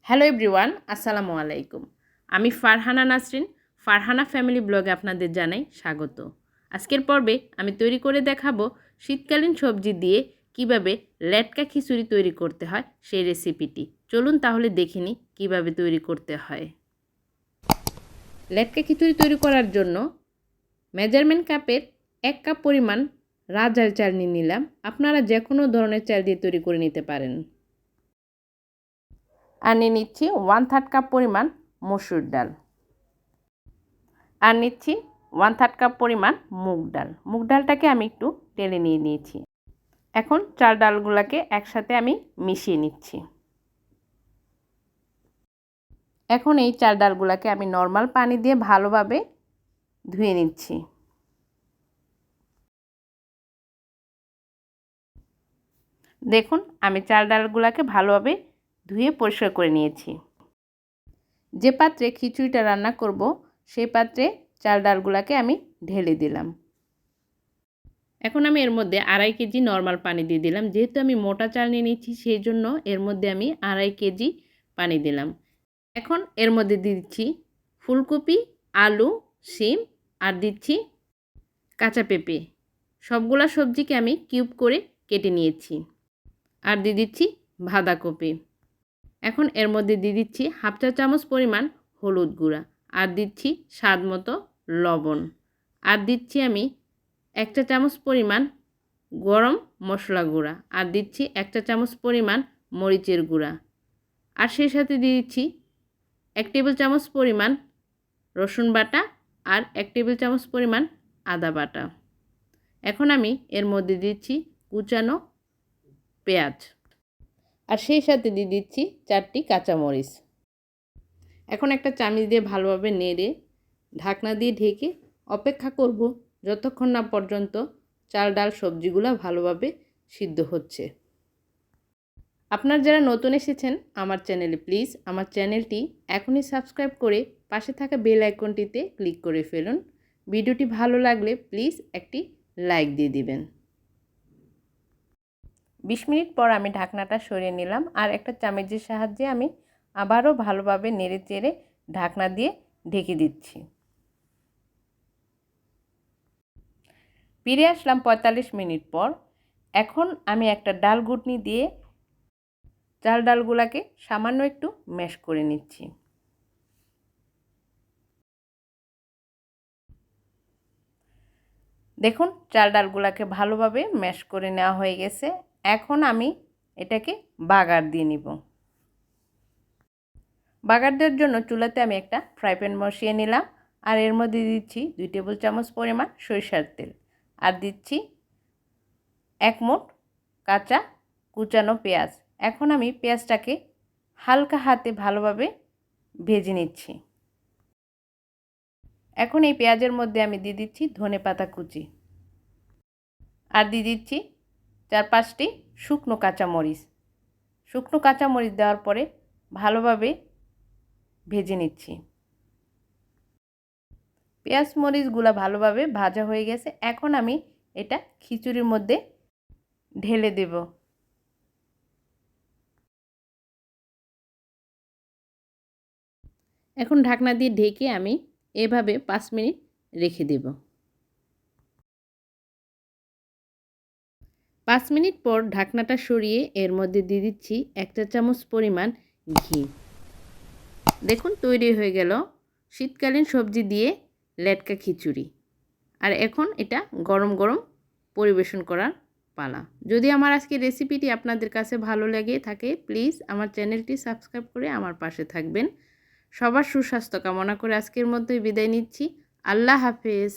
Hello everyone, আসসালামু আলাইকুম। আমি ফারহানা নাসরিন, ফারহানা ফ্যামিলি ব্লগে আপনাদের জানাই স্বাগত। আজকের পর্বে আমি তৈরি করে দেখাবো শীতকালীন সবজি দিয়ে কিভাবে লেটকা খিচুড়ি তৈরি করতে হয় সেই রেসিপিটি। চলুন তাহলে দেখে নিই কীভাবে তৈরি করতে হয়। লেটকা খিচুড়ি তৈরি করার জন্য মেজারমেন্ট কাপের 1 কাপ পরিমাণ রাজার চাল নিয়ে নিলাম। আপনারা যে কোনো ধরনের চাল দিয়ে তৈরি করে নিতে পারেন। আর নিয়ে নিচ্ছি 1/3 কাপ পরিমাণ মসুর ডাল। আর নিচ্ছি 1/3 কাপ পরিমাণ মুগ ডাল। মুগ ডালটাকে আমি একটু টেলে নিয়ে নিয়েছি। এখন চাল ডালগুলোকে একসাথে আমি মিশিয়ে নিচ্ছি। এখন এই চাল ডালগুলোকে আমি নর্মাল পানি দিয়ে ভালোভাবে ধুয়ে নিচ্ছি। দেখুন আমি চাল ডালগুলোকে ভালোভাবে ধুয়ে পরিষ্কার করে নিয়েছি। যে পাত্রে খিচুড়িটা রান্না করব সেই পাত্রে চাল ডালগুলোকে আমি ঢেলে দিলাম। এখন আমি এর মধ্যে 2.5 কেজি নর্মাল পানি দিয়ে দিলাম। যেহেতু আমি মোটা চাল নিয়ে নিচ্ছি সেই জন্য এর মধ্যে আমি 2.5 কেজি পানি দিলাম। এখন এর মধ্যে দিয়ে দিচ্ছি ফুলকপি, আলু, শিম আর দিচ্ছি কাঁচা পেঁপে। সবগুলা সবজিকে আমি কিউব করে কেটে নিয়েছি। আর দিয়ে দিচ্ছি বাঁধাকপি। এখন এর মধ্যে দিয়ে দিচ্ছি 1/2 চা চামচ পরিমাণ হলুদ গুঁড়া আর দিচ্ছি স্বাদ মতো লবণ। আর দিচ্ছি আমি 1 চা চামচ পরিমাণ গরম মশলা গুঁড়া আর দিচ্ছি 1 চা চামচ পরিমাণ মরিচের গুঁড়া। আর সেই সাথে দিয়ে দিচ্ছি 1 টেবিল চামচ পরিমাণ রসুন বাটা আর 1 টেবিল চামচ পরিমাণ আদা বাটা। এখন আমি এর মধ্যে দিচ্ছি কুচানো পেঁয়াজ আর সেই সাথে দিয়ে দিচ্ছি 4টি কাঁচামরিচ। এখন একটা চামচ দিয়ে ভালোভাবে নেড়ে ঢাকনা দিয়ে ঢেকে অপেক্ষা করব যতক্ষণ না পর্যন্ত চাল ডাল সবজিগুলো ভালোভাবে সিদ্ধ হচ্ছে। আপনারা যারা নতুন এসেছেন আমার চ্যানেলে প্লিজ আমার চ্যানেলটি এখনই সাবস্ক্রাইব করে পাশে থাকা বেল আইকনটিতে ক্লিক করে ফেলুন। ভিডিওটি ভালো লাগলে প্লিজ একটি লাইক দিয়ে দিবেন। 20 মিনিট পর আমি ঢাকনাটা সরিয়ে নিলাম আর একটা চামচের সাহায্যে আমি আবারও ভালোভাবে নেড়ে চেড়ে ঢাকনা দিয়ে ঢেকে দিচ্ছি। ফিরে আসলাম 45 মিনিট পর। এখন আমি একটা ডাল ঘুটনি দিয়ে চাল ডালগুলোকে সামান্য একটু ম্যাশ করে নিচ্ছি। দেখুন চাল ডালগুলোকে ভালোভাবে ম্যাশ করে নেওয়া হয়ে গেছে। এখন আমি এটাকে বাগার দিয়ে নিব। বাগার দেওয়ার জন্য চুলাতে আমি একটা ফ্রাই প্যান বসিয়ে নিলাম আর এর মধ্যে দিচ্ছি 2 টেবিল চামচ পরিমাণ সরিষার তেল আর দিচ্ছি 1 মুঠ কাঁচা কুচানো পেঁয়াজ। এখন আমি পেঁয়াজটাকে হালকা হাতে ভালোভাবে ভেজে নিচ্ছি। এখন এই পেঁয়াজের মধ্যে আমি দিয়ে দিচ্ছি ধনেপাতা কুচি আর দিয়ে দিচ্ছি 4-5টি শুকনো কাঁচামরিচ। শুকনো কাঁচামরিচ দেওয়ার পরে ভালোভাবে ভেজে নিচ্ছি। পেঁয়াজ মরিচগুলো ভালোভাবে ভাজা হয়ে গেছে। এখন আমি এটা খিচুড়ির মধ্যে ঢেলে দেব। এখন ঢাকনা দিয়ে ঢেকে আমি এভাবে 5 মিনিট রেখে দেব। 5 মিনিট পর ঢাকনাটা সরিয়ে এর মধ্যে দিয়ে দিচ্ছি 1 চা চামচ পরিমাণ ঘি। দেখুন তৈরি হয়ে গেল শীতকালীন সবজি দিয়ে লেটকা খিচুড়ি। আর এখন এটা গরম গরম পরিবেশন করার পালা। যদি আমার আজকের রেসিপিটি আপনাদের কাছে ভালো লেগে থাকে প্লিজ আমার চ্যানেলটি সাবস্ক্রাইব করে আমার পাশে থাকবেন। সবার সুস্বাস্থ্য কামনা করে আজকের মতোই বিদায় নিচ্ছি। আল্লাহ হাফেজ।